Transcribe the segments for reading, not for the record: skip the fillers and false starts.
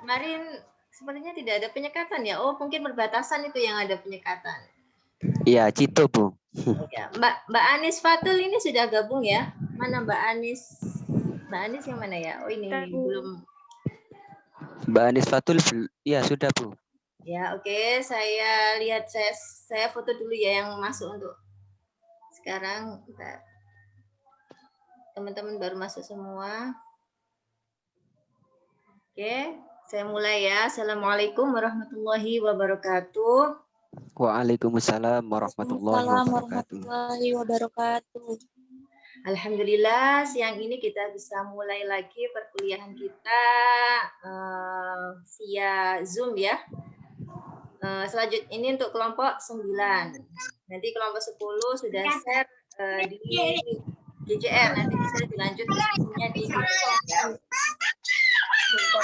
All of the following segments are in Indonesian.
kemarin sepertinya tidak ada penyekatan ya. Oh, mungkin perbatasan itu yang ada penyekatan. Iya, Cito, Bu. Ya, Mbak Anis Fatul ini sudah gabung ya? Mana Mbak Anis? Mbak Anis yang mana ya? Oh, ini belum. Mbak Anis Fatul, ya sudah, Bu. Ya, oke. Saya lihat, saya foto dulu ya yang masuk untuk sekarang. Teman-teman baru masuk semua. Oke, saya mulai ya. Assalamualaikum warahmatullahi wabarakatuh. Waalaikumsalam warahmatullahi wabarakatuh. Alhamdulillah, siang ini kita bisa mulai lagi perkuliahan kita via Zoom ya. Selanjutnya ini untuk kelompok 9. Nanti kelompok 10 sudah share di GJR. Nanti bisa dilanjut diskusinya di GJR.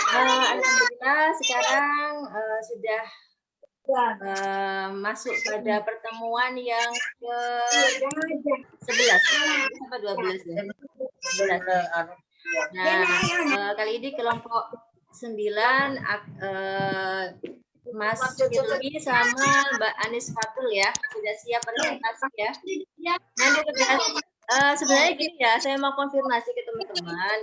Alhamdulillah sekarang sudah masuk pada pertemuan yang ke-11 apa 12 ya? 11. Nah, kali ini kelompok 9 Mas Hilmi sama Mbak Anis Fatul ya sudah siap presentasi ya. Nanti sebenarnya gini ya, saya mau konfirmasi ke teman-teman.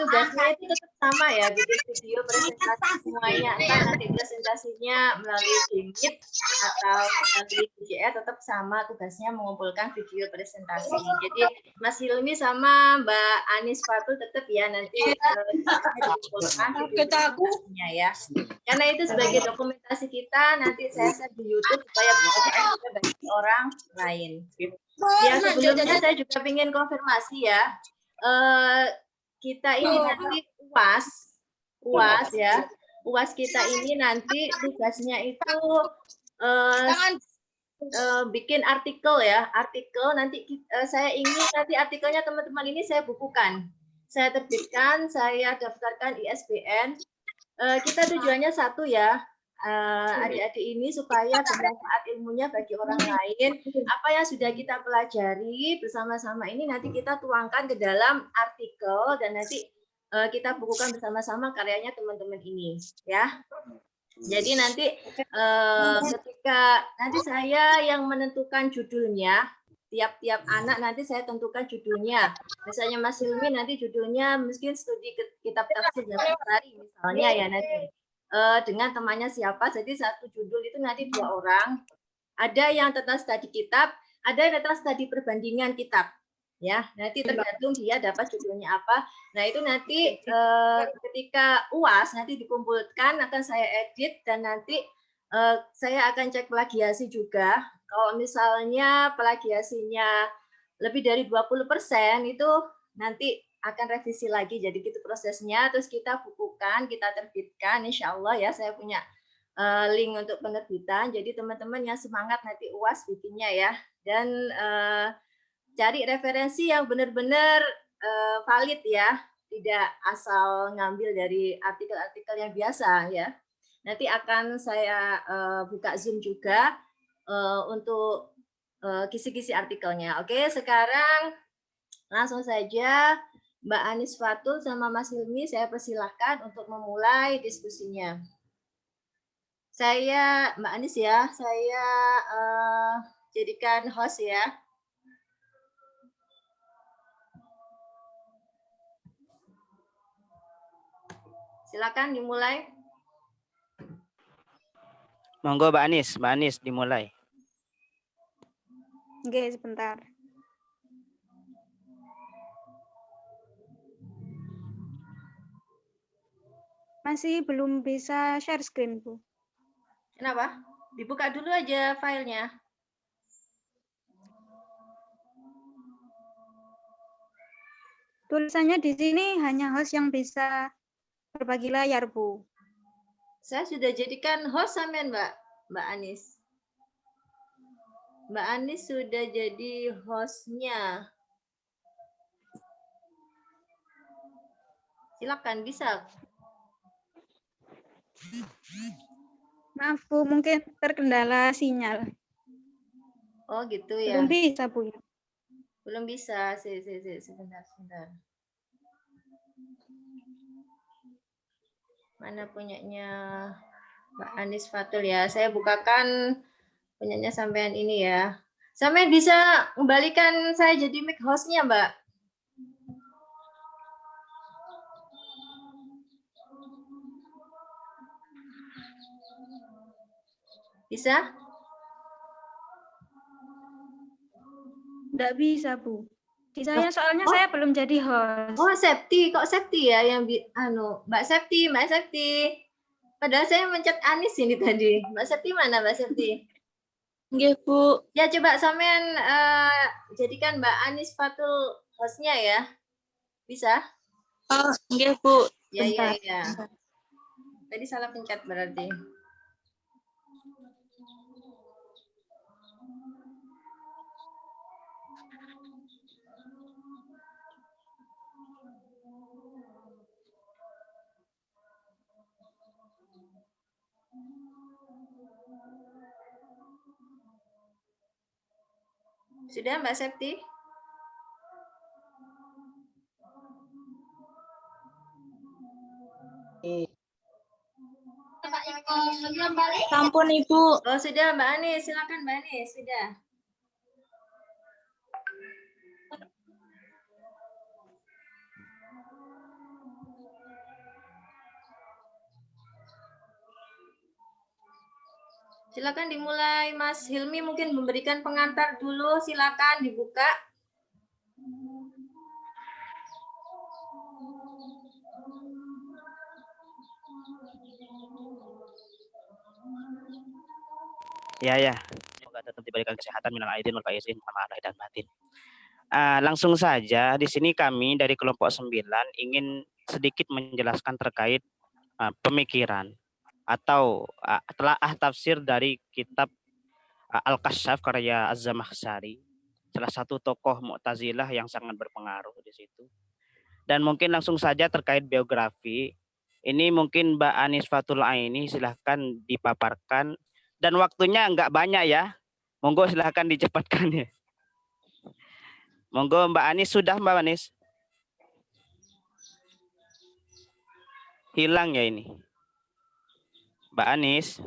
Tugasnya itu tetap sama ya, bikin video presentasi semuanya. Entah nanti presentasinya melalui Meet atau melalui GJR tetap sama tugasnya mengumpulkan video presentasi. Jadi Mas Hilmi sama Mbak Anis Fatul tetap ya nanti mengumpulkan video presentasinya ya. Karena itu sebagai dokumentasi kita nanti saya share di YouTube supaya bisa juga bagi orang lain. Ya sebelumnya saya juga ingin konfirmasi ya. Kita ini nanti UAS ya. UAS kita ini nanti tugasnya itu bikin artikel ya. Artikel nanti saya ingin nanti artikelnya teman-teman ini saya bukukan. Saya terbitkan, saya daftarkan ISBN. Kita tujuannya satu ya, adik-adik ini supaya bermanfaat ilmunya bagi orang lain. Apa yang sudah kita pelajari bersama-sama ini nanti kita tuangkan ke dalam artikel dan nanti kita bukukan bersama-sama karyanya teman-teman ini ya. Jadi nanti ketika nanti saya yang menentukan judulnya, tiap-tiap anak nanti saya tentukan judulnya. Misalnya Mas Hilmi nanti judulnya mungkin studi kitab tafsir Ghazali misalnya ya nanti dengan temannya siapa. Jadi satu judul itu nanti 2 orang. Ada yang tentang studi kitab, ada yang tentang studi perbandingan kitab. Ya, nanti tergantung dia dapat judulnya apa. Nah, itu nanti ketika UAS nanti dikumpulkan akan saya edit dan nanti saya akan cek plagiasi juga. Kalau misalnya plagiasinya lebih dari 20% itu nanti akan revisi lagi. Jadi gitu prosesnya. Terus kita bukukan, kita terbitkan. Insya Allah ya saya punya link untuk penerbitan. Jadi teman-teman yang semangat nanti UAS bikinnya ya. Dan cari referensi yang benar-benar valid ya. Tidak asal ngambil dari artikel-artikel yang biasa ya. Nanti akan saya buka Zoom juga untuk kisi-kisi artikelnya. Oke, sekarang langsung saja Mbak Anis Fatul sama Mas Hilmi saya persilahkan untuk memulai diskusinya. Saya Mbak Anis ya, saya jadikan host ya. Silakan dimulai. Monggo Mbak Anis dimulai. Oke, sebentar. Masih belum bisa share screen, Bu. Kenapa? Dibuka dulu aja filenya. Tulisannya di sini hanya host yang bisa berbagi layar, Bu. Saya sudah jadikan host sampean, Mbak Anis. Mbak Anis sudah jadi hostnya. Silakan, bisa. Maaf, Bu, mungkin terkendala sinyal. Oh, gitu ya. Belum bisa, Bu. Belum bisa. Sebentar. Mana punyanya Mbak Anis Fatul ya? Saya bukakan punyanya sampean ini ya. Sampean bisa kembalikan saya jadi mic host-nya, Mbak. Bisa? Enggak bisa, Bu. Di saya soalnya saya belum jadi host. Oh, Septi, kok Septi ya yang Mbak Septi, Mbak Septi. Padahal saya mencet Anis ini tadi. Mbak Septi mana, Mbak Septi? Nggih, Bu. Ya coba sampean jadikan Mbak Anis Fatul hostnya ya. Bisa? Oh, nggih, Bu. Ya, Bentar. ya. Tadi salah pencet berarti. Sudah Mbak Septi? Sampun, Ibu. Oh sudah Mbak Anis, silakan Mbak Anis, sudah. Silakan dimulai Mas Hilmi, mungkin memberikan pengantar dulu, silakan dibuka. Ya. Semoga tetap diberikan kesehatan, minal aidin wal faizin, sama lahir dan batin. Langsung saja di sini kami dari kelompok 9 ingin sedikit menjelaskan terkait pemikiran atau telaah tafsir dari kitab Al-Kasyaf karya Az-Zamakhsyari, salah satu tokoh Mu'tazilah yang sangat berpengaruh di situ. Dan mungkin langsung saja terkait biografi, ini mungkin Mbak Anis Fatul Aini silahkan dipaparkan, dan waktunya nggak banyak ya, monggo silahkan dicepatkan ya. Monggo Mbak Anis, sudah Mbak Anis? Hilang ya ini. Mbak Anis?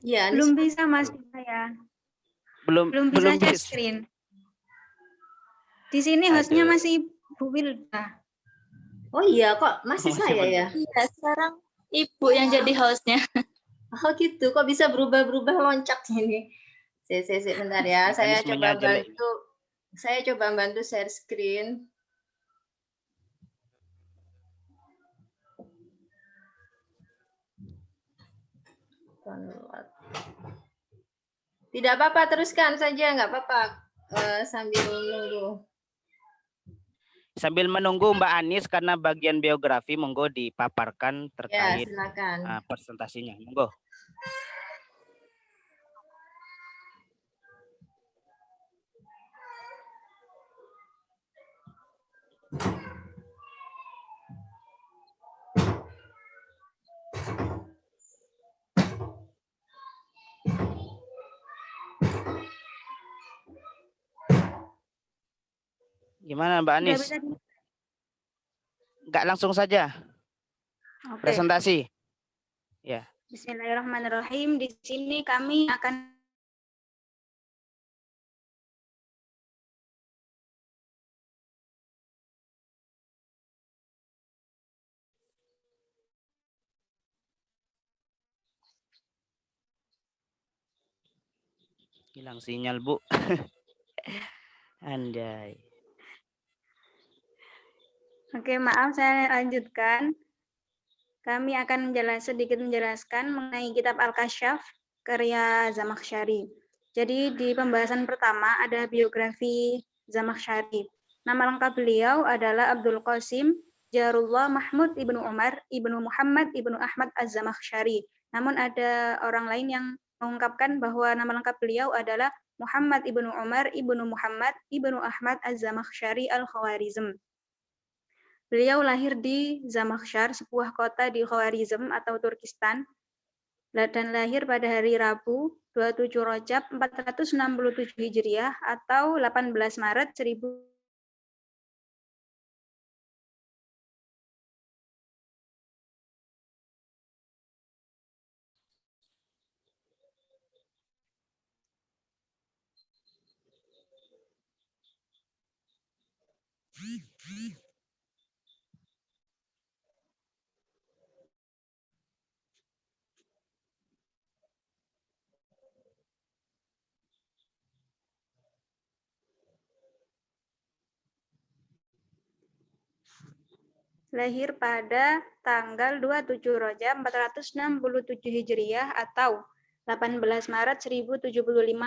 Ya, Anis. Belum bisa Mas saya. Belum Bisa share bisa. screen. Di sini hostnya masih Bu Wilda. Oh iya, kok masih saya ya? Iya, sekarang Ibu yang jadi hostnya. Oh gitu, kok bisa berubah-berubah loncat ini? Bentar ya, saya coba bantu. Saya coba bantu share screen. Tidak apa-apa, teruskan saja, nggak apa-apa. Sambil menunggu. Sambil menunggu Mbak Anis, karena bagian biografi monggo dipaparkan terkait ya, silakan. Presentasinya. Monggo. Gimana Mbak Anis? Enggak langsung saja. Oke. Presentasi. Ya. Bismillahirrahmanirrahim. Di sini kami akan Hilang sinyal, Bu. Andai. Oke, maaf saya lanjutkan. Kami akan sedikit menjelaskan mengenai kitab Al-Kasyaf karya Zamakhsyari. Jadi di pembahasan pertama ada biografi Zamakhsyari. Nama lengkap beliau adalah Abdul Qasim Jarullah Mahmud ibnu Umar ibnu Muhammad ibnu Ahmad Az-Zamakhsyari. Namun ada orang lain yang mengungkapkan bahwa nama lengkap beliau adalah Muhammad ibnu Umar ibnu Muhammad ibnu Ahmad Az-Zamakhsyari Al-Khawarizm. Beliau lahir di Zamakhsyar, sebuah kota di Khawarizm atau Turkistan, dan lahir pada hari Rabu 27 Rajab 467 Hijriah atau 18 Maret 1000 Lahir pada tanggal 27 Rajab 467 Hijriah atau 18 Maret 1075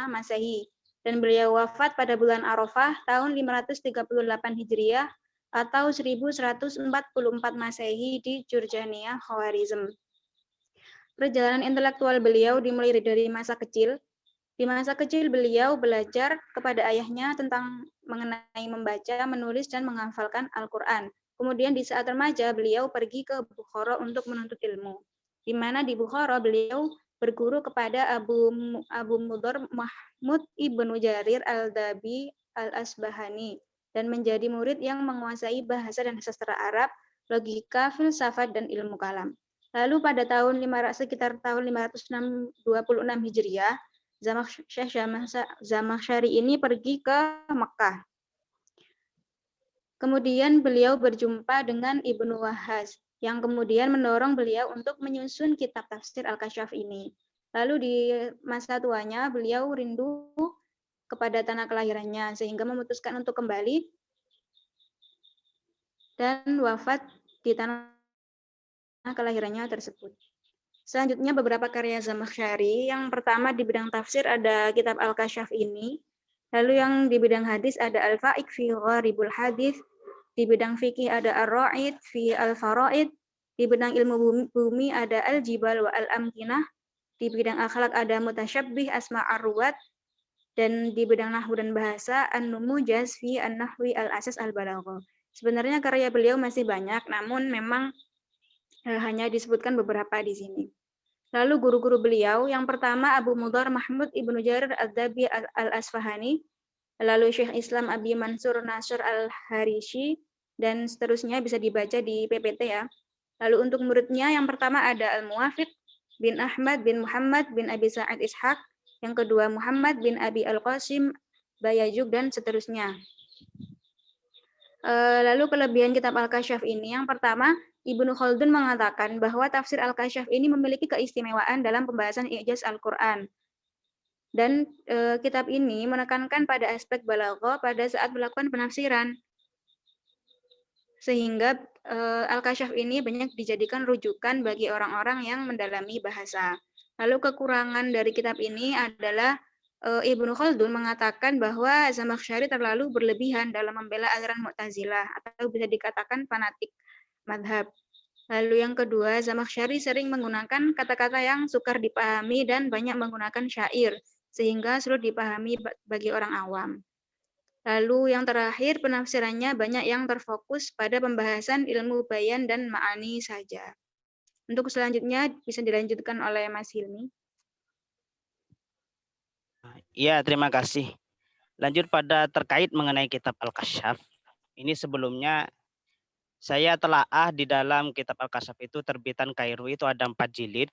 Masehi. Dan beliau wafat pada bulan Arafah tahun 538 Hijriah atau 1144 Masehi di Jurjania, Khawarizm. Perjalanan intelektual beliau dimulai dari masa kecil. Di masa kecil beliau belajar kepada ayahnya tentang mengenai membaca, menulis, dan menghafalkan Al-Quran. Kemudian di saat remaja beliau pergi ke Bukhara untuk menuntut ilmu. Di mana di Bukhara beliau berguru kepada Abu Mudhar Mahmud ibnu Jarir al-Dabi al-Asbahani dan menjadi murid yang menguasai bahasa dan sastra Arab, logika, filsafat, dan ilmu kalam. Lalu pada sekitar tahun 526 Hijriah, Zamakhsyari ini pergi ke Mekah. Kemudian beliau berjumpa dengan Ibnu Wahhaz, yang kemudian mendorong beliau untuk menyusun kitab tafsir Al-Kasyaf ini. Lalu di masa tuanya, beliau rindu kepada tanah kelahirannya, sehingga memutuskan untuk kembali dan wafat di tanah kelahirannya tersebut. Selanjutnya beberapa karya Zamakhsyari. Yang pertama di bidang tafsir ada kitab Al-Kasyaf ini. Lalu yang di bidang hadis ada Al-Fa'iq fi Gharibul Hadis. Di bidang fikih ada Ar-Ra'id fi Al-Faraid. Di bidang ilmu bumi ada Al-Jibal wa Al-Amkinah. Di bidang akhlak ada Mutasyabbih Asma' Ar-Ruwat. Dan di bidang nahwu dan bahasa An-Numujaz fi An-Nahwi Al-Asas Al-Balaghah. Sebenarnya karya beliau masih banyak, namun memang hanya disebutkan beberapa di sini. Lalu guru-guru beliau, yang pertama Abu Mudhar Mahmud ibnu Jarir al-Dabi al-Asfahani, lalu Syekh Islam Abi Mansur Nasr al-Harishi, dan seterusnya bisa dibaca di PPT ya. Lalu untuk muridnya yang pertama ada Al-Muwafiq bin Ahmad bin Muhammad bin Abi Sa'id Ishaq, yang kedua Muhammad bin Abi Al-Qasim Bayajuk, dan seterusnya. Lalu kelebihan kitab Al-Kasyaf ini, yang pertama Ibnu Khaldun mengatakan bahwa tafsir Al-Kasyaf ini memiliki keistimewaan dalam pembahasan i'jaz Al-Quran. Dan kitab ini menekankan pada aspek balaghah pada saat melakukan penafsiran. Sehingga Al-Kasyaf ini banyak dijadikan rujukan bagi orang-orang yang mendalami bahasa. Lalu kekurangan dari kitab ini adalah Ibnu Khaldun mengatakan bahwa Zamakhsyari terlalu berlebihan dalam membela aliran Mu'tazilah atau bisa dikatakan fanatik madhab. Lalu yang kedua, Zamakhsyari sering menggunakan kata-kata yang sukar dipahami dan banyak menggunakan syair, sehingga sulit dipahami bagi orang awam. Lalu yang terakhir, penafsirannya banyak yang terfokus pada pembahasan ilmu bayan dan ma'ani saja. Untuk selanjutnya bisa dilanjutkan oleh Mas Hilmi. Iya, terima kasih. Lanjut pada terkait mengenai kitab Al-Kasyaf. Ini sebelumnya saya telaah di dalam kitab Al-Kasyaf itu terbitan Kairo itu ada 4 jilid.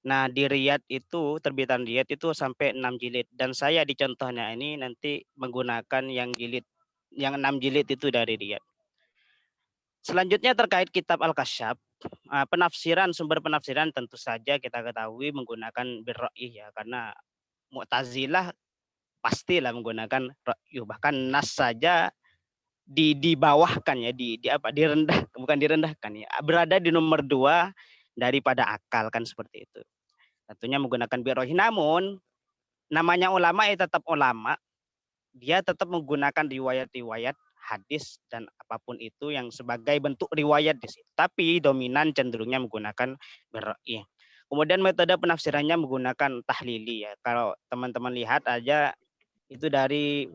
Nah, di Riyadh itu terbitan Riyadh itu sampai 6 jilid, dan saya di contohnya ini nanti menggunakan yang 6 jilid itu dari Riyadh. Selanjutnya terkait kitab Al-Kasyaf, sumber penafsiran tentu saja kita ketahui menggunakan birra'ih ya, karena Mu'tazilah pastilah menggunakan ra'yu, bahkan nas saja dibawahkan ya, direndahkan ya, berada di nomor 2 daripada akal, kan seperti itu. Tentunya menggunakan birra'ih, namun namanya ulama tetap ulama, dia tetap menggunakan riwayat-riwayat hadis dan apapun itu yang sebagai bentuk riwayat di situ. Tapi dominan cenderungnya menggunakan birra'ih. Kemudian metode penafsirannya menggunakan tahlili ya. Kalau teman-teman lihat aja itu dari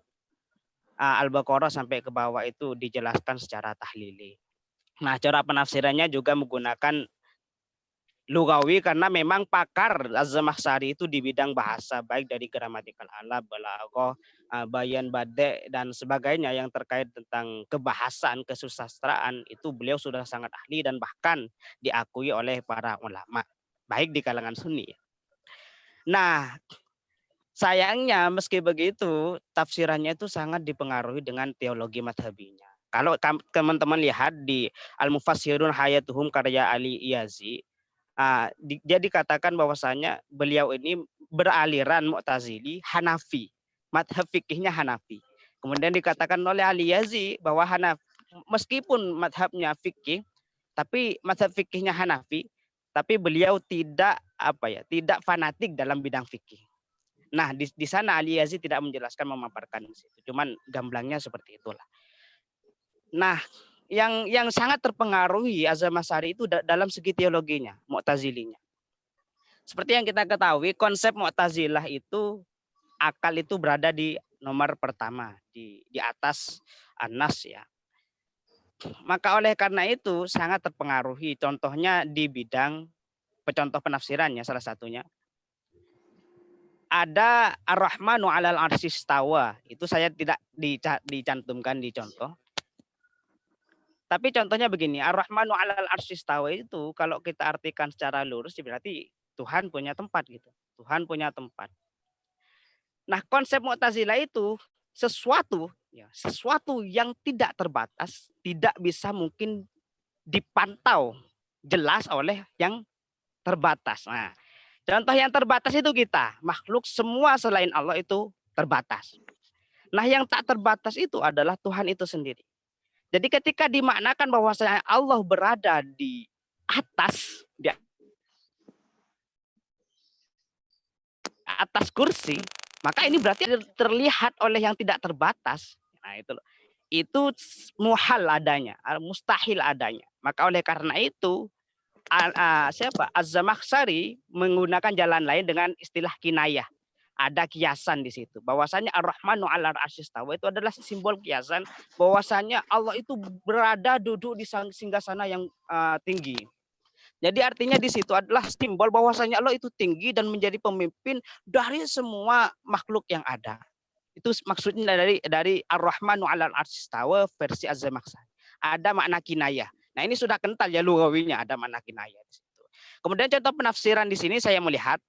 Al-Baqarah sampai ke bawah itu dijelaskan secara tahlili. Nah, cara penafsirannya juga menggunakan lugawi karena memang pakar Az-Zamakhsyari itu di bidang bahasa, baik dari gramatikal alat, balaghah, bayan bade dan sebagainya yang terkait tentang kebahasaan, kesusastraan, itu beliau sudah sangat ahli dan bahkan diakui oleh para ulama, baik di kalangan Sunni. Nah, sayangnya meski begitu tafsirannya itu sangat dipengaruhi dengan teologi madhabinya. Kalau teman-teman lihat di Al-Mufassirun Hayatuhum karya Ali Iyazi, dia dikatakan bahwasanya beliau ini beraliran Mu'tazili Hanafi, madhab fikihnya Hanafi. Kemudian dikatakan oleh Ali Iyazi bahwa meskipun madhabnya fikih, tapi madhab fikihnya Hanafi, tapi beliau tidak tidak fanatik dalam bidang fikih. Nah, di sana Ali Iyazi tidak menjelaskan, memaparkan di situ. Cuman gamblangnya seperti itulah. Nah, yang sangat terpengaruhi Azhar Masari itu dalam segi teologinya, Mu'tazilinya. Seperti yang kita ketahui, konsep Mu'tazilah itu akal itu berada di nomor pertama, di atas An-Nas ya. Maka oleh karena itu sangat terpengaruhi, contohnya di bidang contoh penafsirannya salah satunya. Ada Ar-Rahmanu 'alal 'arsy istawa, itu saya tidak dicantumkan di contoh. Tapi contohnya begini, Ar-Rahmanu 'alal 'arsy istawa itu kalau kita artikan secara lurus berarti Tuhan punya tempat gitu. Tuhan punya tempat. Nah, konsep Mu'tazilah itu sesuatu yang tidak terbatas, tidak bisa mungkin dipantau jelas oleh yang terbatas. Nah, contoh yang terbatas itu kita, makhluk semua selain Allah itu terbatas. Nah, yang tak terbatas itu adalah Tuhan itu sendiri. Jadi ketika dimaknakan bahwasanya Allah berada di atas kursi, maka ini berarti terlihat oleh yang tidak terbatas. Nah, itu muhal adanya, mustahil adanya. Maka oleh karena itu Az-Zamakhsyari menggunakan jalan lain dengan istilah kinayah. Ada kiasan di situ. Bahwasanya Ar-Rahmanu 'alal 'arsy istawa itu adalah simbol kiasan bahwasanya Allah itu berada duduk di singgasana yang tinggi. Jadi artinya di situ adalah simbol bahwasanya Allah itu tinggi dan menjadi pemimpin dari semua makhluk yang ada. Itu maksudnya dari Ar-Rahmanu 'alal 'arsy istawa versi Az-Zamakhsyari. Ada makna kinayah. Nah, ini sudah kental ya lugawinya, ada makna kinayah di situ. Kemudian contoh penafsiran di sini saya melihat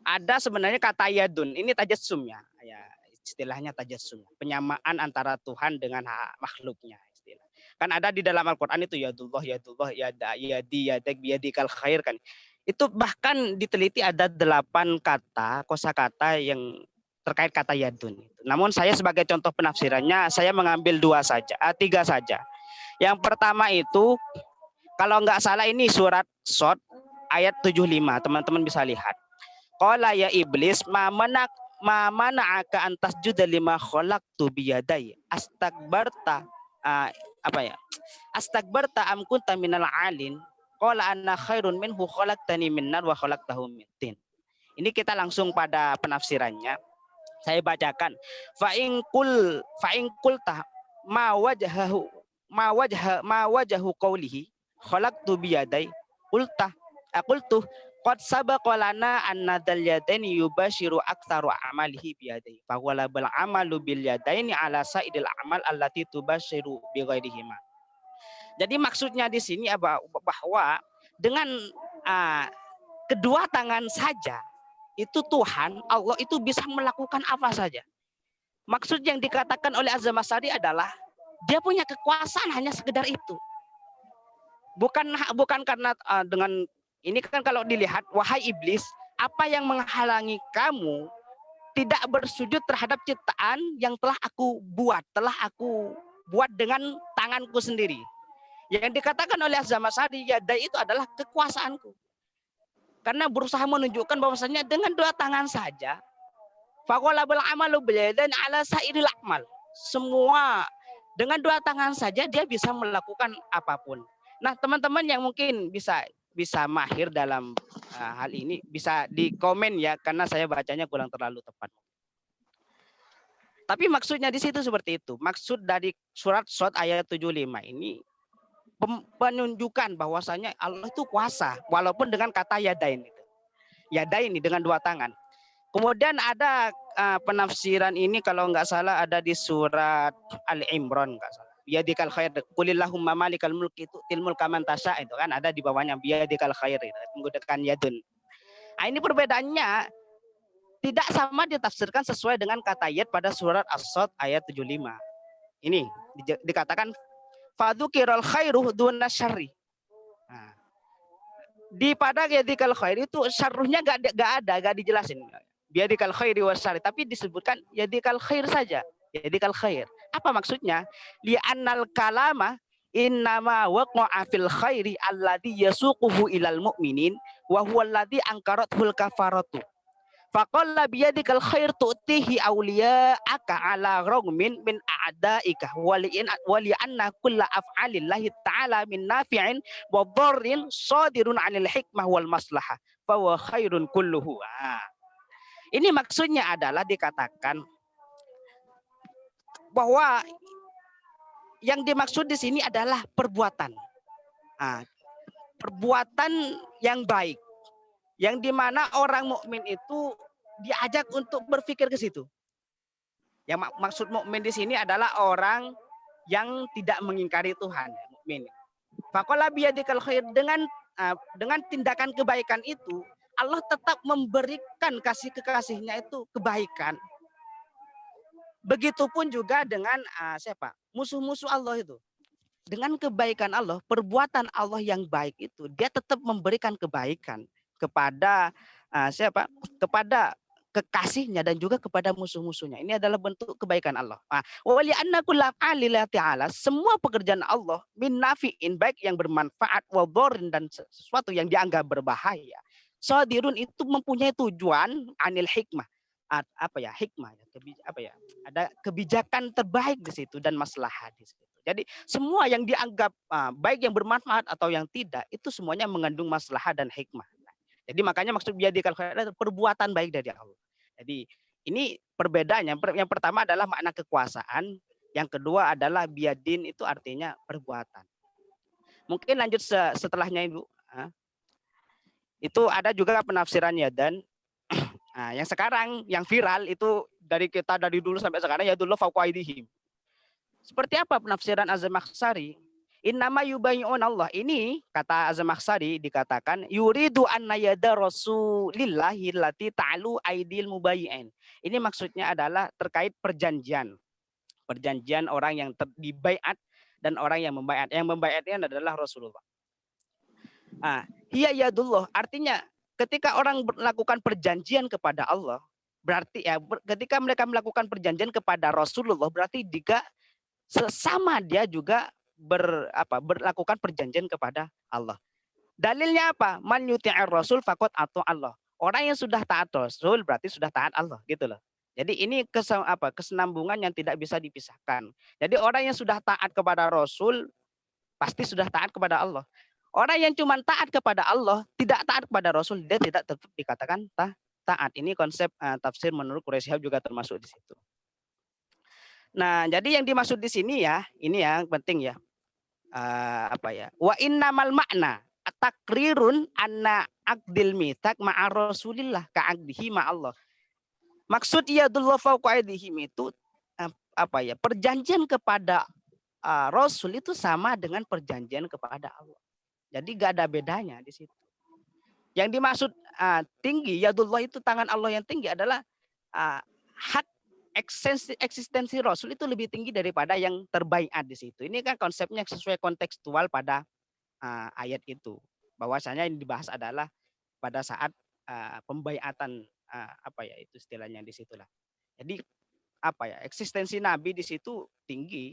ada sebenarnya kata yadun, ini tajassum ya, istilahnya tajassum, penyamaan antara Tuhan dengan makhluknya. Istilah. Kan ada di dalam Al-Quran itu yadullah, yadi, yadak, biyadikal khair kan. Itu bahkan diteliti ada 8 kata, kosakata yang terkait kata yadun. Namun saya sebagai contoh penafsirannya, saya mengambil 3 saja. Yang pertama itu, kalau nggak salah ini surat Shad ayat 75, teman-teman bisa lihat. Qala ya iblis ma mana'aka an tasjuda lima khalaqtu biyadai astakbarta astakbarta am kunta minal alin qala anna khairun minhu khalaqtani min nar wa khalaqtahu min tin. Ini kita langsung pada penafsirannya. Saya bacakan. Fa in qulta ma wajahu qawlihi khalaqtu biyadai qultu qad sabaqa lana anna dal yadaini yubashiru aktsaru amalihi bi yadayhi fa wala bal amalu bil yadaini ala sa'idil amal allati tubashiru bi ghairihima. Jadi maksudnya di sini bahwa dengan kedua tangan saja itu Tuhan Allah itu bisa melakukan apa saja. Maksud yang dikatakan oleh Az-Zamakhsyari adalah dia punya kekuasaan hanya sekedar itu. Bukan karena dengan ini kan kalau dilihat, wahai iblis, apa yang menghalangi kamu tidak bersujud terhadap ciptaan yang telah aku buat dengan tanganku sendiri. Yang dikatakan oleh Az-Zamakhsyari, yadai itu adalah kekuasaanku. Karena berusaha menunjukkan bahwasanya dengan 2 tangan saja, faqalabul amalu bil yadain ala sa'iril amal. Semua dengan 2 tangan saja dia bisa melakukan apapun. Nah, teman-teman yang mungkin bisa mahir dalam hal ini bisa di komen ya, karena saya bacanya kurang terlalu tepat. Tapi maksudnya di situ seperti itu. Maksud dari surat Shad ayat 75 ini penunjukan bahwasanya Allah itu kuasa walaupun dengan kata yadain itu. Yadain dengan 2 tangan. Kemudian ada penafsiran ini kalau nggak salah ada di surat Al-Imran nggak salah. Biyadikal khair, qulillahumma malikal mulki tu'til mulka man tasya, itu kan ada di bawahnya biyadikal khair, menggunakan yadun. Nah, ini perbedaannya tidak sama ditafsirkan sesuai dengan kata yad pada surat As-Shad ayat 75. Ini dikatakan fadzukirul khairu duna syarri. Nah, di pada yadikal khair itu syarruhnya gak dijelasin. Biadikal khairi wasyarri, tapi disebutkan yadikal khair saja. Yadikal khair. Apa maksudnya? Li'annal kalama innama waqa'a fil khairi alladhi yasuquhu ilal mu'minin wa huwa alladhi angkarathul kafaratu. Faqalla biyadikal khair tu'tihi awliya'aka ala ragmin min a'da'ika wali anna kulla af'alillahi ta'ala min nafi'in wa dharrin sadirun 'anil hikmah wal maslahah fa huwa khairun kulluhu. Ini maksudnya adalah dikatakan bahwa yang dimaksud di sini adalah perbuatan. Perbuatan yang baik. Yang dimana orang mukmin itu diajak untuk berpikir ke situ. Yang maksud mukmin di sini adalah orang yang tidak mengingkari Tuhan, mukmin. Faqala biyadikal khair, dengan tindakan kebaikan itu Allah tetap memberikan kasih kekasihnya itu kebaikan. Begitupun juga dengan siapa? Musuh-musuh Allah itu. Dengan kebaikan Allah, perbuatan Allah yang baik itu, dia tetap memberikan kebaikan kepada siapa? Kepada kekasihnya dan juga kepada musuh-musuhnya. Ini adalah bentuk kebaikan Allah. Wali anna kulla alillah ta'ala, semua pekerjaan Allah min nafi'in, baik yang bermanfaat wa dharrin, dan sesuatu yang dianggap berbahaya. Sadirun itu mempunyai tujuan anil hikmah. Hikmah, ada kebijakan terbaik di situ dan maslahat di situ. Jadi semua yang dianggap baik yang bermanfaat atau yang tidak, itu semuanya mengandung maslahat dan hikmah. Jadi makanya maksud biadikal khair adalah perbuatan baik dari Allah. Jadi ini perbedaannya. Yang pertama adalah makna kekuasaan, yang kedua adalah biadin, itu artinya perbuatan. Mungkin lanjut setelahnya Ibu. Itu ada juga penafsirannya, dan yang sekarang yang viral itu dari dulu sampai sekarang ya dulu fauqa aydihim. Seperti apa penafsiran Az-Zamakhsyari? Innama yubayyi'un Allah. Ini kata Az-Zamakhsyari dikatakan yuridu anna yada rasulillahi allati ta'lu aidil mubayyi'in. Ini maksudnya adalah terkait perjanjian. Perjanjian orang yang dibaiat dan orang yang membaiat. Yang membaiatnya adalah Rasulullah. Hiya yadullah, artinya ketika orang melakukan perjanjian kepada Allah, berarti ketika mereka melakukan perjanjian kepada Rasulullah, berarti jika sesama dia juga berlakukan perjanjian kepada Allah. Dalilnya apa? Man yuti'ir Rasul faqad ata Allah. Orang yang sudah taat Rasul berarti sudah taat Allah, gitu loh. Jadi ini kesenambungan yang tidak bisa dipisahkan. Jadi orang yang sudah taat kepada Rasul pasti sudah taat kepada Allah. Orang yang cuma taat kepada Allah, tidak taat kepada Rasul, dia tidak tetap dikatakan taat. Ini konsep tafsir menurut Quraisy Shihab juga termasuk di situ. Nah, jadi yang dimaksud di sini ya, ini yang penting ya. Wa innamal makna takrirun anna aqdil mitsaq ma'a Rasulillah ka'aqdihi ma'allah. Maksud yadullah fauqa aydihim itu perjanjian kepada Rasul itu sama dengan perjanjian kepada Allah. Jadi gak ada bedanya di situ. Yang dimaksud tinggi, yadullah itu tangan Allah yang tinggi adalah hak eksistensi Rasul itu lebih tinggi daripada yang terbaiat di situ. Ini kan konsepnya sesuai kontekstual pada ayat itu. Bahwasanya yang dibahas adalah pada saat pembaiatan itu istilahnya di situlah. Jadi eksistensi Nabi di situ tinggi.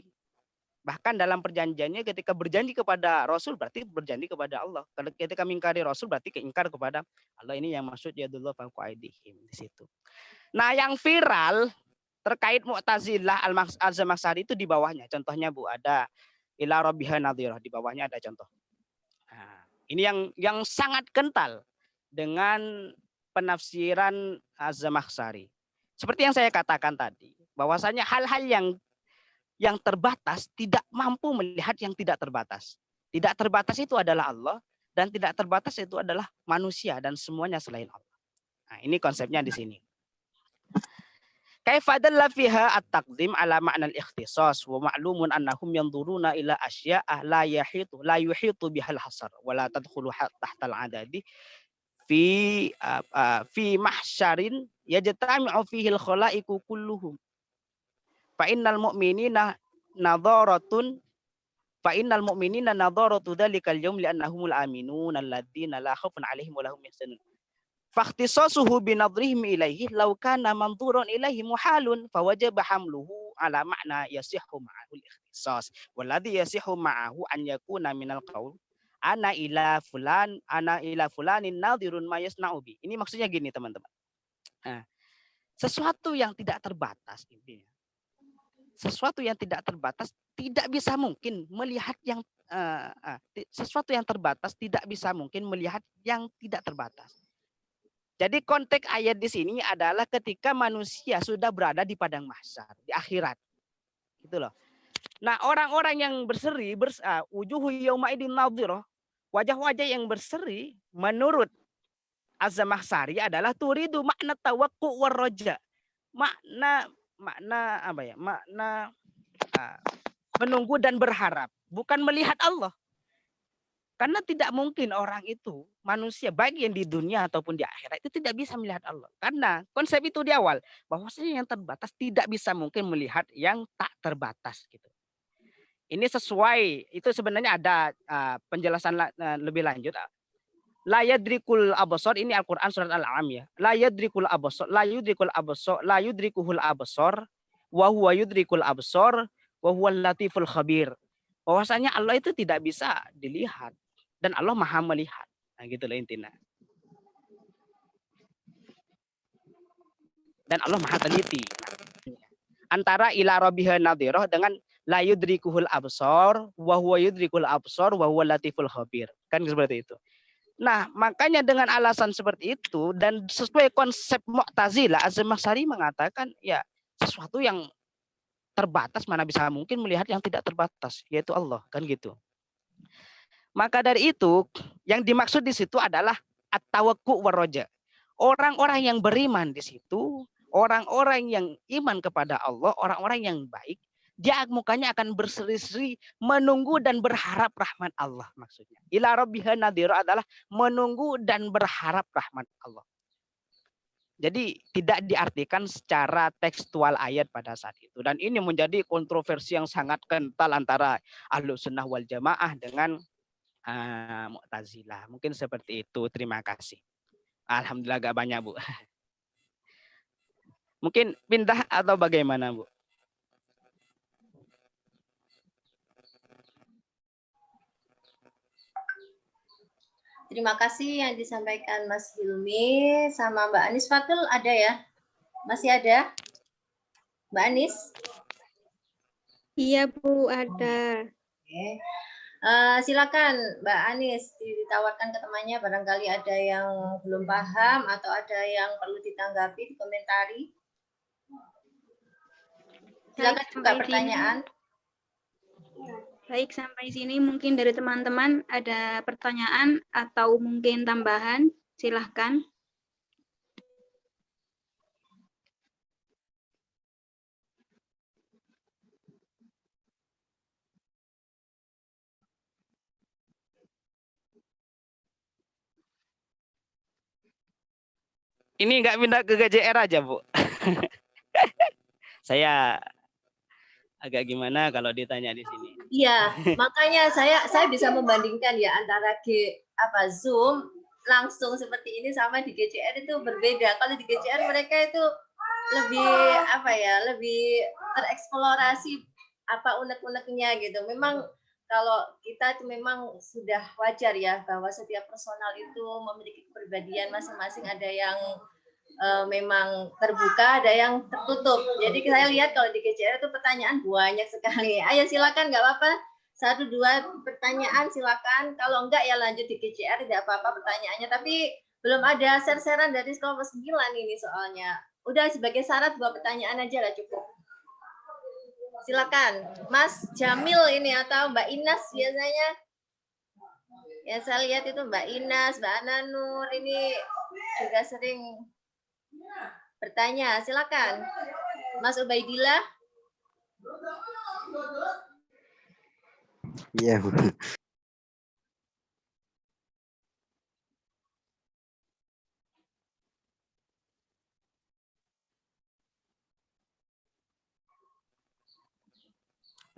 Bahkan dalam perjanjiannya ketika berjanji kepada Rasul berarti berjanji kepada Allah. Ketika mengingkari Rasul berarti keingkar kepada Allah. Ini yang maksud yadullah fauqa aydihim di situ. Nah, yang viral terkait Mu'tazilah Al-Zamakhsyari itu di bawahnya. Contohnya Bu, ada ila rabbiha nadhirah, di bawahnya ada contoh. Nah, ini yang sangat kental dengan penafsiran Az-Zamakhsyari. Seperti yang saya katakan tadi, bahwasanya hal-hal yang terbatas tidak mampu melihat yang tidak terbatas. Tidak terbatas itu adalah Allah, dan tidak terbatas itu adalah manusia dan semuanya selain Allah. Nah, ini konsepnya di sini. Kaifa dalla fiha at-taqdim ala ma'na al-ikhtisas wa ma'lumun annahum yanzuruna ila asya'a la yuhitu bihal hasar wa la tadkhulu tahta al-adadi fi mahsyarin yajtami'u fihi al-khalaiqu kulluhum. Fa innal mu'minina nadharatun fa innal mu'minina nadharatu dzalikal yaum li'annahumul aminun alladzina la khaufun 'alaihim wa lahum yahzanun. Fakhtisasuhu binadrihim ilaihi law kana manzuran ilaihi muhalun fawajaba hamluhu ala makna yasihhu ma'ahu al-ikhtisas walladhi yasihhu ma'ahu an yakuna minal qaul ana ila fulanin nadhirun ma yasna'u bi. Ini maksudnya gini teman-teman. Nah, sesuatu yang tidak terbatas intinya. Sesuatu yang tidak terbatas tidak bisa mungkin melihat yang sesuatu yang terbatas tidak bisa mungkin melihat yang tidak terbatas. Jadi konteks ayat di sini adalah ketika manusia sudah berada di padang mahsyar, di akhirat. Gitu loh. Nah, orang-orang yang berseri, wujuhu yaumaidin nadhirah, wajah-wajah yang berseri menurut Az-Zamakhsyari adalah turidu makna tawakku warroja. Makna apa ya? Makna menunggu dan berharap, bukan melihat Allah. Karena tidak mungkin orang itu, manusia baik yang di dunia ataupun di akhirat itu tidak bisa melihat Allah. Karena konsep itu di awal, bahwasanya yang terbatas tidak bisa mungkin melihat yang tak terbatas gitu. Ini sesuai, itu sebenarnya ada penjelasan lebih lanjut. La yadrikul absar, ini Al-Qur'an surat Al-An'am ya. La yadrikul absar, la yudrikul absar, la yudrikuhul absar, wa huwa yudrikul absar, wa huwal latiful khabir. Bahwasanya Allah itu tidak bisa dilihat dan Allah Maha melihat. Nah, gitu loh intinya. Dan Allah Maha teliti. Antara ila rabbihha nadhirah dengan la yudrikuhul absar wa huwa yudrikul absar wa huwal latiful khabir. Kan seperti itu. Nah, makanya dengan alasan seperti itu dan sesuai konsep Mu'tazilah, Az-Zamakhsyari mengatakan ya sesuatu yang terbatas mana bisa mungkin melihat yang tidak terbatas, yaitu Allah, kan gitu. Maka dari itu, yang dimaksud di situ adalah at-tawakku warroja. Orang-orang yang beriman di situ, orang-orang yang iman kepada Allah, orang-orang yang baik, dia mukanya akan berseri-seri menunggu dan berharap rahmat Allah maksudnya. Ila rabbiha nadhira adalah menunggu dan berharap rahmat Allah. Jadi tidak diartikan secara tekstual ayat pada saat itu. Dan ini menjadi kontroversi yang sangat kental antara Ahlus Sunnah wal Jamaah dengan Mu'tazilah. Mungkin seperti itu. Terima kasih. Alhamdulillah agak banyak, Bu. Mungkin pindah atau bagaimana, Bu? Terima kasih yang disampaikan Mas Hilmi sama Mbak Anis Fatul ada ya? Masih ada? Mbak Anis? Iya Bu, ada. Oke. Silakan Mbak Anis ditawarkan ke temannya barangkali ada yang belum paham atau ada yang perlu ditanggapi, dikomentari. Silakan buka pertanyaan. Baik, sampai sini mungkin dari teman-teman ada pertanyaan atau mungkin tambahan, silahkan. Ini nggak pindah ke GJR aja, Bu. Saya agak gimana kalau ditanya di sini. Iya, makanya saya bisa membandingkan ya antara Zoom langsung seperti ini sama di GCR itu berbeda. Kalau di GCR mereka itu lebih lebih tereksplorasi apa unek-uneknya gitu. Memang kalau kita itu memang sudah wajar ya bahwa setiap personal itu memiliki kepribadian masing-masing, ada yang memang terbuka, ada yang tertutup. Jadi saya lihat kalau di GCR itu pertanyaan banyak sekali. Ayo silakan, nggak apa-apa. 1, 2 pertanyaan silakan. Kalau enggak ya lanjut di GCR, tidak apa-apa pertanyaannya. Tapi belum ada share-sharean dari kelompok 9 ini soalnya. Udah sebagai syarat 2 pertanyaan aja lah cukup. Silakan, Mas Jamil ini atau Mbak Inas biasanya. Ya saya lihat itu Mbak Inas, Mbak Ananur ini juga sering bertanya. Silakan, Mas Ubaidillah. Iya, Bu.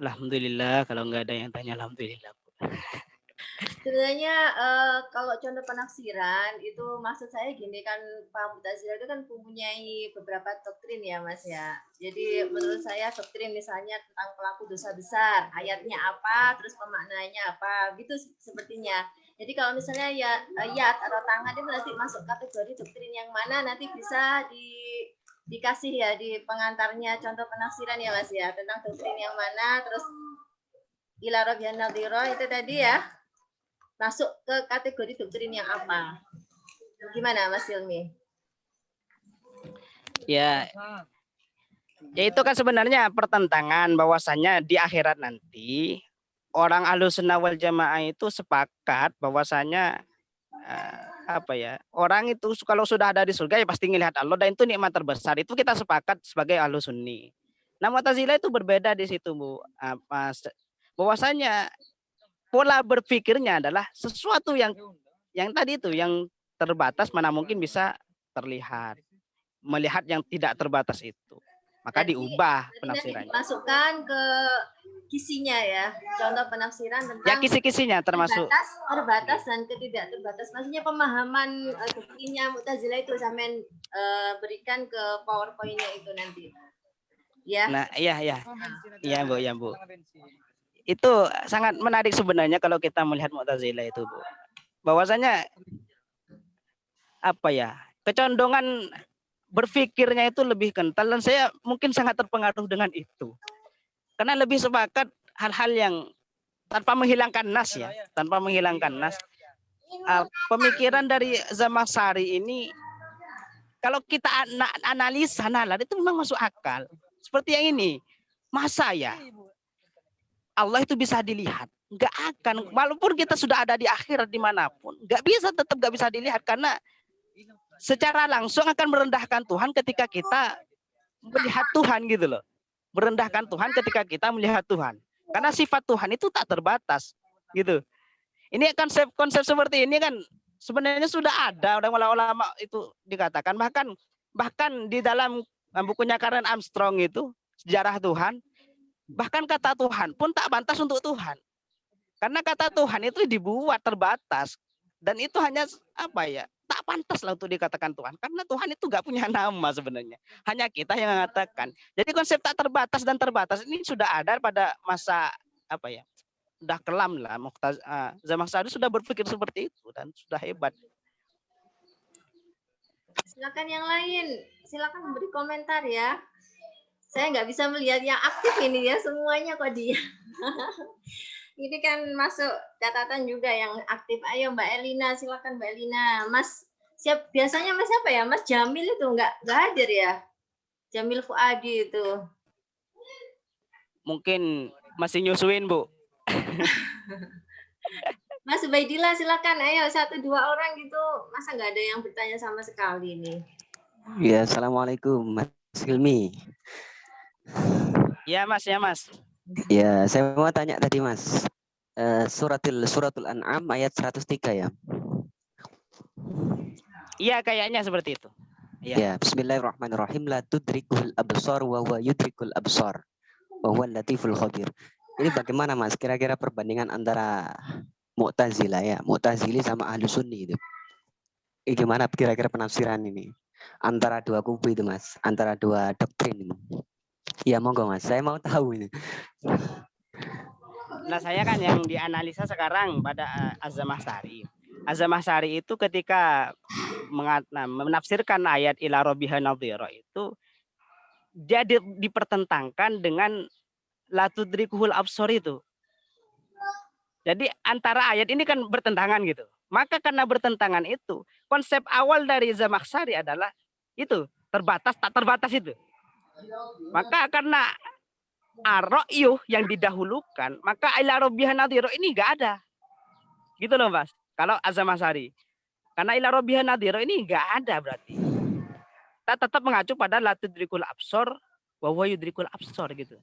Alhamdulillah, kalau nggak ada yang tanya alhamdulillah. Sebenarnya kalau contoh penafsiran itu maksud saya gini kan, Pak Mu'tazilah itu kan mempunyai beberapa doktrin ya Mas ya. Jadi menurut saya doktrin misalnya tentang pelaku dosa besar, ayatnya apa, terus pemaknanya apa, gitu sepertinya. Jadi kalau misalnya ya ayat atau tangan itu nanti masuk kategori doktrin yang mana nanti bisa dikasih ya di pengantarnya contoh penafsiran ya Mas ya, tentang doktrin yang mana, terus ila rabbiyal nadhira itu tadi ya. Masuk ke kategori doktrin yang apa? Gimana Mas Hilmi? Ya, itu kan sebenarnya pertentangan bahwasannya di akhirat nanti orang Ahlussunnah wal Jamaah itu sepakat bahwasannya orang itu kalau sudah ada di surga ya pasti ngelihat Allah dan itu nikmat terbesar. Itu kita sepakat sebagai Ahlussunni. Nah, Mu'tazilah itu berbeda di situ, Bu. Bahwasanya pola berpikirnya adalah sesuatu yang tadi itu yang terbatas mana mungkin bisa terlihat, melihat yang tidak terbatas itu, maka diubah penafsirannya. Masukkan ke kisinya ya, contoh penafsiran tentang ya kisi-kisinya termasuk terbatas dan ketidak terbatas. Maksudnya pemahaman doktrinnya Mu'tazilah itu sampean berikan ke PowerPoint-nya itu nanti. Ya. Nah, iya Bu. Itu sangat menarik sebenarnya kalau kita melihat Mu'tazilah itu, Bu. Bahwasanya kecondongan berpikirnya itu lebih kental dan saya mungkin sangat terpengaruh dengan itu. Karena lebih sepakat hal-hal yang tanpa menghilangkan nas ya, tanpa menghilangkan nas. Pemikiran dari Zamakhsyari ini kalau kita analisa nalar itu memang masuk akal. Seperti yang ini. Masa ya Allah itu bisa dilihat? Nggak akan, walaupun kita sudah ada di akhirat dimanapun, tetap nggak bisa dilihat karena secara langsung akan merendahkan Tuhan ketika kita melihat Tuhan gitu loh. Merendahkan Tuhan ketika kita melihat Tuhan. Karena sifat Tuhan itu tak terbatas gitu. Ini konsep seperti ini kan sebenarnya sudah ada ulama itu dikatakan bahkan di dalam bukunya Karen Armstrong itu Sejarah Tuhan. Bahkan kata Tuhan pun tak pantas untuk Tuhan. Karena kata Tuhan itu dibuat terbatas. Dan itu hanya tak pantas lah untuk dikatakan Tuhan. Karena Tuhan itu nggak punya nama sebenarnya. Hanya kita yang mengatakan. Jadi konsep tak terbatas dan terbatas ini sudah ada pada masa udah kelam lah. Zamakhsyari sudah berpikir seperti itu dan sudah hebat. Silakan yang lain. Silakan memberi komentar ya. Saya nggak bisa melihat yang aktif ini ya, semuanya kok dia. Ini kan masuk catatan juga yang aktif. Ayo Mbak Elina, silakan Mbak Elina. Mas, biasanya Mas siapa ya? Mas Jamil itu nggak hadir ya? Jamil Fuadi itu. Mungkin masih nyusuin, Bu. Mas Ubaidillah, silakan. Ayo 1-2 orang gitu. Masa nggak ada yang bertanya sama sekali nih? Ya, Assalamualaikum Mas Hilmi. Ya Mas. Ya, saya mau tanya tadi Mas. Suratul An'am ayat 103 ya. Iya, kayaknya seperti itu. Ya, bismillahirrahmanirrahim. La tudrikul absar wa huwa yudrikul absar. Wa huwal latiful khabir. Ini bagaimana Mas? Kira-kira perbandingan antara Mu'tazili sama Ahlussunni itu. Gimana kira-kira penafsiran ini? Antara dua kubu itu Mas, antara dua doktrin ini. Ya monggo Mas, saya mau tahu ini. Nah saya kan yang dianalisa sekarang pada Az-Zamakhsyari. Az-Zamakhsyari itu ketika menafsirkan ayat ila rabbihal nadhira itu dia dipertentangkan dengan la tudrikuhul absar itu. Jadi antara ayat ini kan bertentangan gitu. Maka karena bertentangan itu, konsep awal dari Zamakhsyari adalah itu terbatas tak terbatas itu. Maka karena ar-ra'yu yang didahulukan, maka ila rabbihal nadhira ini enggak ada. Gitu loh, Mas. Kalau Az-Zamakhsyari. Karena ila rabbihal nadhira ini enggak ada berarti. Kita tetap mengacu pada la tudrikul absar wa huwa yudrikul absar gitu.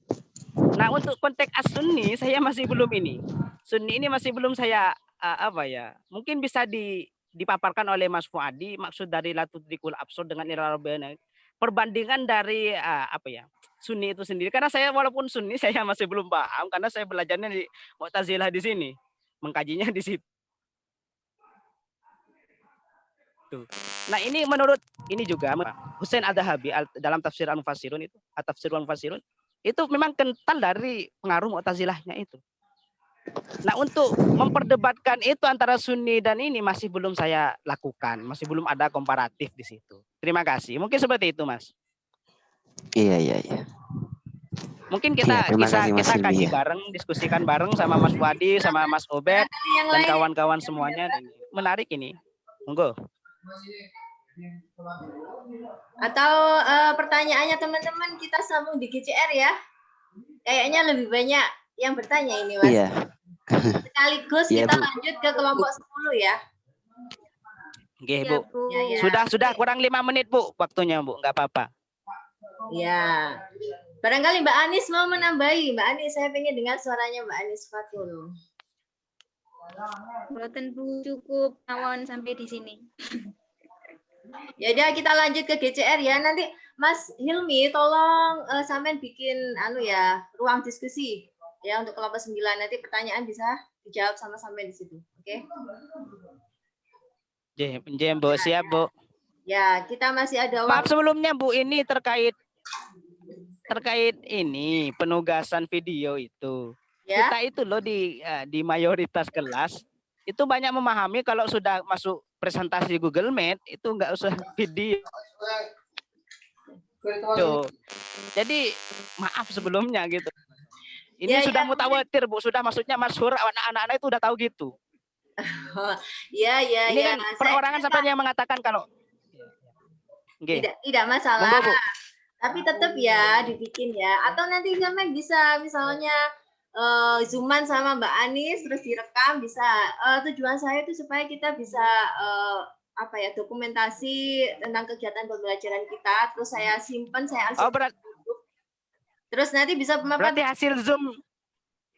Nah, untuk konteks As-Sunni saya masih belum ini. Sunni ini masih belum saya mungkin bisa dipaparkan oleh Mas Fuadi maksud dari la tudrikul absar dengan ila rabbihal. perbandingan dari apa ya, Sunni itu sendiri. Karena saya walaupun Sunni saya masih belum paham karena saya belajarnya di Mu'tazilah di sini, mengkajinya di situ. Nah ini menurut ini juga Husain Ad-Dahabi dalam tafsir Al-Mufassirun itu, At-Tafsir Al-Mufassirun itu memang kental dari pengaruh Mu'tazilahnya itu. Nah untuk memperdebatkan itu antara Sunni dan ini masih belum saya lakukan, masih belum ada komparatif di situ. Terima kasih. Mungkin seperti itu, Mas. Iya. Mungkin Iya, terima kasih, Mas kita kaji Hilmi, ya. bareng, diskusikan bareng sama Mas Wadi, sama Mas Obed Yang dan lain kawan-kawan semuanya. Menarik ini. Monggo. atau pertanyaannya teman-teman kita sambung di GCR ya. Kayaknya lebih banyak yang bertanya ini, Mas. Iya. Sekaligus Iya, kita Bu. lanjut ke kelompok 10 ya. Oke, Ya, Bu. Bu. Ya. Sudah kurang 5 menit, Bu, waktunya, Bu. Enggak apa-apa. Ya. Barangkali Mbak Anis mau menambahi. Mbak Anis, saya pengen dengar suaranya Mbak Anis Fatul. Boten Bu, cukup mawon sampai di sini. Ya udah kita lanjut ke GCR ya. Nanti Mas Hilmi tolong sampean bikin ruang diskusi ya untuk kelompok 9. Nanti pertanyaan bisa dijawab sama-sama di situ. Oke. Jem, Bu, siap, Bu. Ya, kita masih ada Maaf waktu. sebelumnya, Bu, ini terkait ini penugasan video itu. Ya. Kita itu loh di mayoritas kelas itu banyak memahami kalau sudah masuk presentasi Google Meet itu nggak usah video. Jadi maaf sebelumnya gitu. Ini sudah mutawatir, Bu, sudah maksudnya masyhur, anak-anak itu udah tahu gitu. Ya. Ini kan perorangan sampai yang mengatakan kalau tidak masalah. Monggo, Bu. Tapi tetap ya dibikin ya. Atau nanti sampai bisa misalnya Zooman sama Mbak Anis terus direkam bisa. Tujuan saya itu supaya kita bisa dokumentasi tentang kegiatan pembelajaran kita. Terus saya simpan, saya arsip. Terus nanti bisa berarti hasil Zoom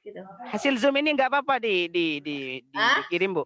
gitu. Hasil Zoom ini nggak apa-apa dikirim, Bu.